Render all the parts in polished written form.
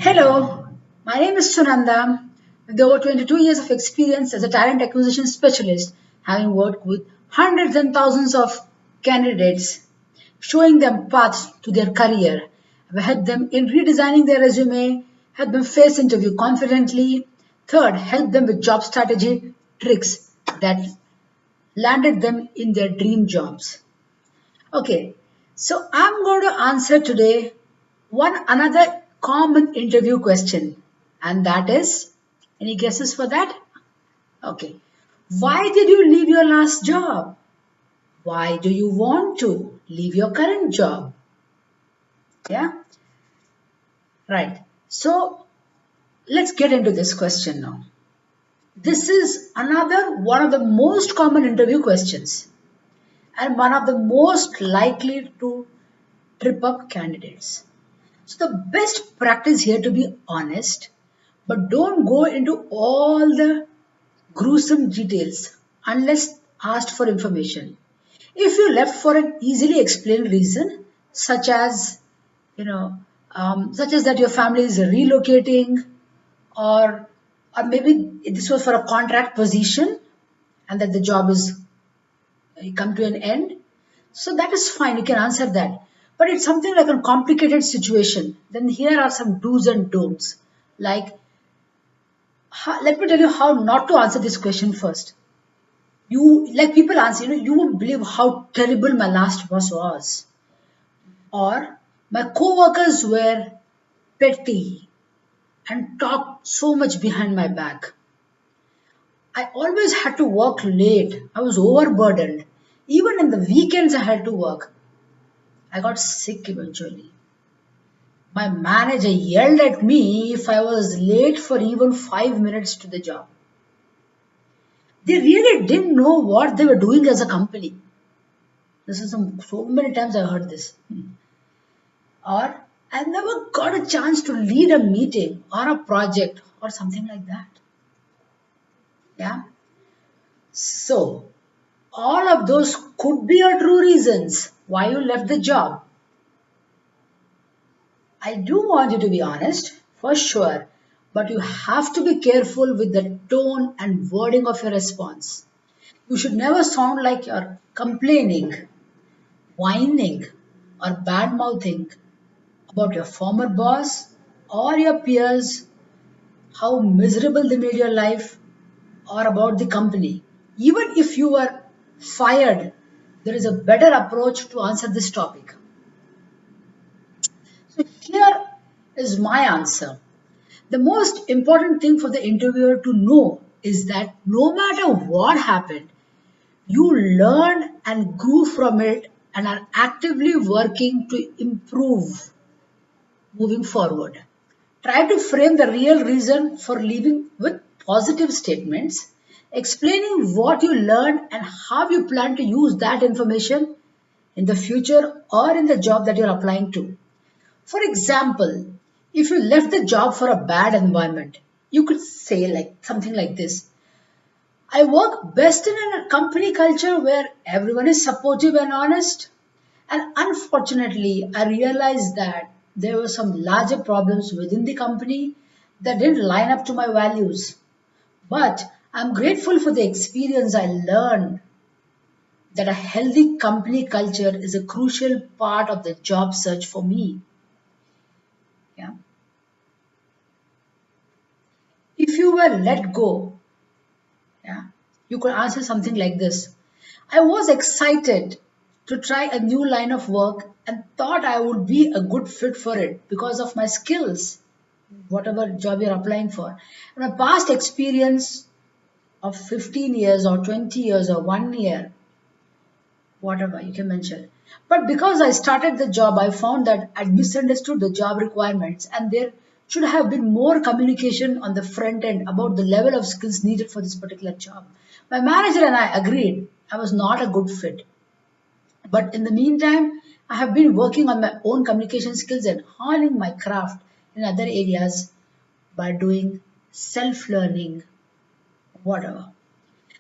Hello, my name is Sunanda. With over 22 years of experience as a talent acquisition specialist, having worked with hundreds and thousands of candidates, showing them paths to their career. I've helped them in redesigning their resume, helped them face interview confidently. Third, help them with job strategy tricks that landed them in their dream jobs. Okay, so I'm going to answer today one another common interview question, and that is, any guesses for that? Okay, why did you leave your last job? Why do you want to leave your current job? Yeah, right. So let's get into this question now. This is another one of the most common interview questions and one of the most likely to trip up candidates. So the best practice here to be honest, but don't go into all the gruesome details unless asked for information. If you left for an easily explained reason, such as such as that your family is relocating, or or maybe this was for a contract position, and that the job is come to an end, so that is fine, you can answer that. But it's something like a complicated situation. Then here are some do's and don'ts. Like, let me tell you how not to answer this question first. You like people answer, you won't believe how terrible my last boss was, or my co-workers were petty and talked so much behind my back. I always had to work late. I was overburdened. Even in the weekends, I had to work. I got sick eventually. My manager yelled at me if I was late for even 5 minutes to the job. They really didn't know what they were doing as a company. This is so many times I heard this. Or I never got a chance to lead a meeting or a project or something like that. Yeah. So all of those could be your true reasons why you left the job. I do want you to be honest, for sure, but you have to be careful with the tone and wording of your response. You should never sound like you're complaining, whining, or bad mouthing about your former boss or your peers, how miserable they made your life, or about the company. Even if you were fired, there is a better approach to answer this topic. So here is my answer. The most important thing for the interviewer to know is that no matter what happened, you learned and grew from it and are actively working to improve moving forward. Try to frame the real reason for leaving with positive statements, explaining what you learned and how you plan to use that information in the future or in the job that you're applying to. For example, if you left the job for a bad environment, you could say like something like this. I work best in a company culture where everyone is supportive and honest. And unfortunately, I realized that there were some larger problems within the company that didn't line up to my values. But I'm grateful for the experience I learned that a healthy company culture is a crucial part of the job search for me. Yeah. If you were let go, yeah, you could answer something like this. I was excited to try a new line of work and thought I would be a good fit for it because of my skills, whatever job you're applying for. My past experience of 15 years or 20 years or 1 year, whatever you can mention. But because I started the job, I found that I misunderstood the job requirements and there should have been more communication on the front end about the level of skills needed for this particular job. My manager and I agreed I was not a good fit. But in the meantime, I have been working on my own communication skills and honing my craft in other areas by doing self learning, whatever.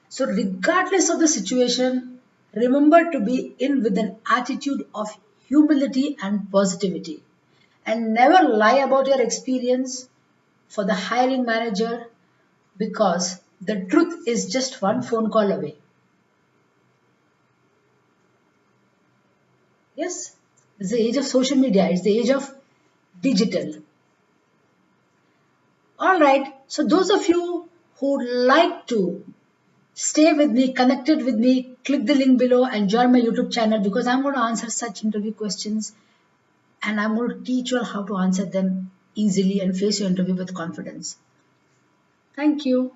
So, regardless of the situation, remember to be in with an attitude of humility and positivity. And never lie about your experience for the hiring manager because the truth is just one phone call away. Yes, it's the age of social media, it's the age of digital. All right, so those of you who like to stay with me, connected with me, click the link below and join my YouTube channel because I'm going to answer such interview questions and I'm going to teach you how to answer them easily and face your interview with confidence. Thank you.